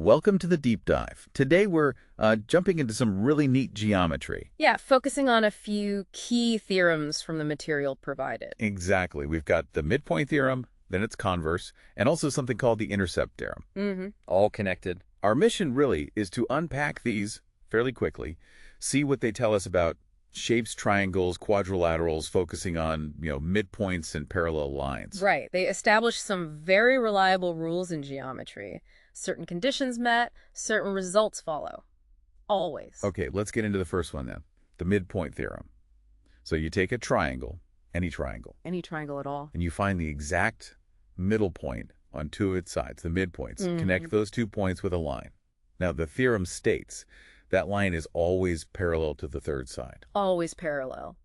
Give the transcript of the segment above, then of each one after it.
Welcome to the deep dive. Today we're jumping into some really neat geometry. Yeah, focusing on a few key theorems from the material provided. Exactly. We've got the midpoint theorem, then its converse, and also something called the intercept theorem. All connected. Our mission really is to unpack these fairly quickly, see what they tell us about shapes, triangles, quadrilaterals, focusing on, midpoints and parallel lines. Right. They establish some very reliable rules in geometry. Certain conditions met, certain results follow. Always. Okay, let's get into the first one then, the midpoint theorem. So you take a triangle, any triangle, Any triangle at all. and you find the exact middle point on two of its sides, the midpoints. Connect those 2 points with a line. Now, the theorem states that line is always parallel to the third side. Always parallel.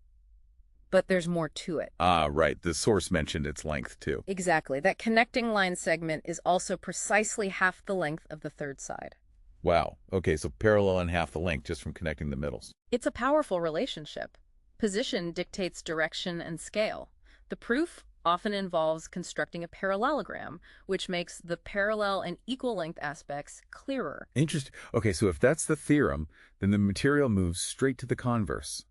But there's more to it. Ah, right. The source mentioned its length, too. Exactly. That connecting line segment is also precisely half the length of the third side. Wow. Okay, so parallel and half the length just from connecting the middles. It's a powerful relationship. Position dictates direction and scale. The proof often involves constructing a parallelogram, which makes the parallel and equal length aspects clearer. Interesting. Okay, so if that's the theorem, then the material moves straight to the converse.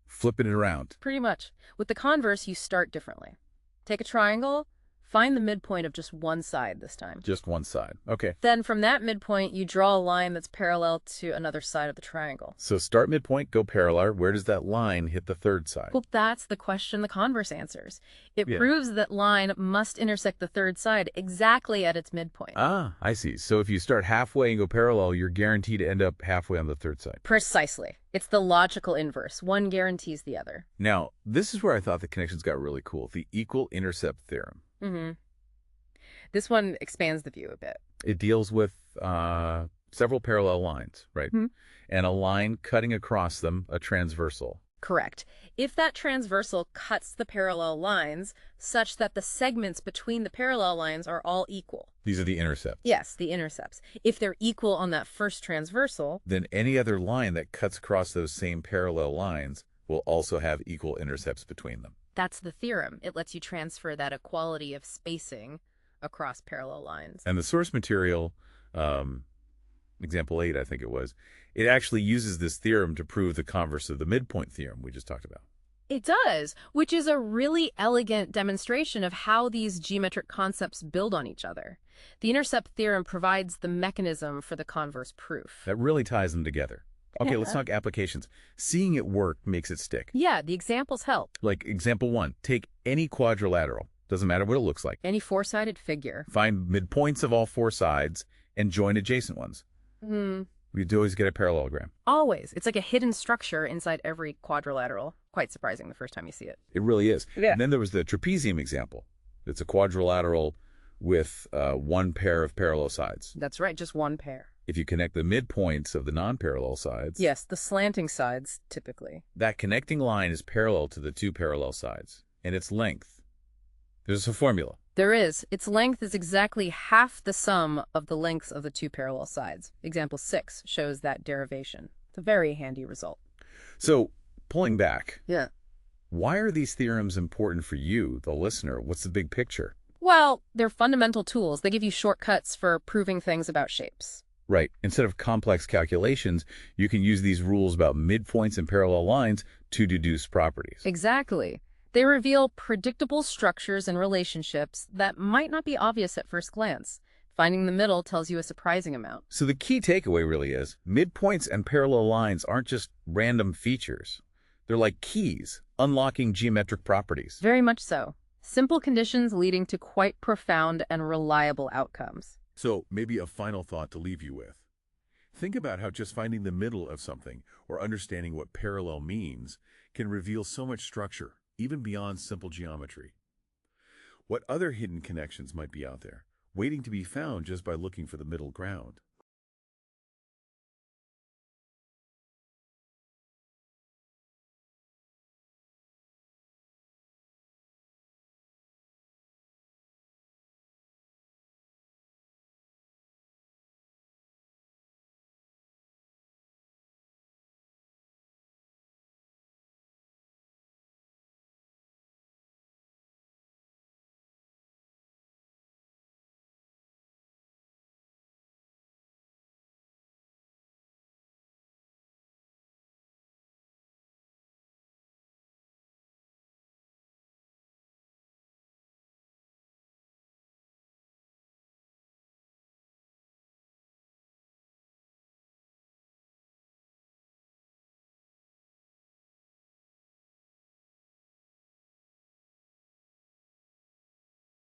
Flipping it around. Pretty much. With the converse, you start differently. Take a triangle, find the midpoint of just one side this time. Just one side. Okay. Then from that midpoint, you draw a line that's parallel to another side of the triangle. So start midpoint, go parallel. Where does that line hit the third side? Well, that's the question the converse answers. It Yeah. proves that line must intersect the third side exactly at its midpoint. Ah, I see. So if you start halfway and go parallel, you're guaranteed to end up halfway on the third side. Precisely. It's the logical inverse. One guarantees the other. Now, this is where I thought the connections got really cool. The equal intercept theorem. This one expands the view a bit. It deals with several parallel lines, right? And a line cutting across them, a transversal. Correct. If that transversal cuts the parallel lines such that the segments between the parallel lines are all equal. These are the intercepts. Yes, the intercepts. If they're equal on that first transversal, Then any other line that cuts across those same parallel lines will also have equal intercepts between them. that's the theorem. It lets you transfer that equality of spacing across parallel lines. And the source material, example 8, I think it was, it actually uses this theorem to prove the converse of the midpoint theorem we just talked about. It does, which is a really elegant demonstration of how these geometric concepts build on each other. The intercept theorem provides the mechanism for the converse proof. That really ties them together. Okay, let's talk applications. Seeing it work makes it stick. Yeah, the examples help. Like example 1, take any quadrilateral. Doesn't matter what it looks like. Any four-sided figure. Find midpoints of all four sides and join adjacent ones. You'd always get a parallelogram. Always. It's like a hidden structure inside every quadrilateral. Quite surprising the first time you see it. It really is. Yeah. And then there was the trapezium example. It's a quadrilateral with one pair of parallel sides. That's right, just one pair. If you connect the midpoints of the non-parallel sides, Yes, the slanting sides, typically. that connecting line is parallel to the two parallel sides, and its length. There's a formula. There is. Its length is exactly half the sum of the lengths of the two parallel sides. Example 6 shows that derivation. It's a very handy result. So, pulling back, Yeah. why are these theorems important for you, the listener? What's the big picture? Well, they're fundamental tools. They give you shortcuts for proving things about shapes. Right. Instead of complex calculations, you can use these rules about midpoints and parallel lines to deduce properties. Exactly. They reveal predictable structures and relationships that might not be obvious at first glance. Finding the middle tells you a surprising amount. So the key takeaway really is midpoints and parallel lines aren't just random features. They're like keys, unlocking geometric properties. Very much so. Simple conditions leading to quite profound and reliable outcomes. So maybe a final thought to leave you with. Think about how just finding the middle of something or understanding what parallel means can reveal so much structure, even beyond simple geometry. What other hidden connections might be out there, waiting to be found just by looking for the middle ground?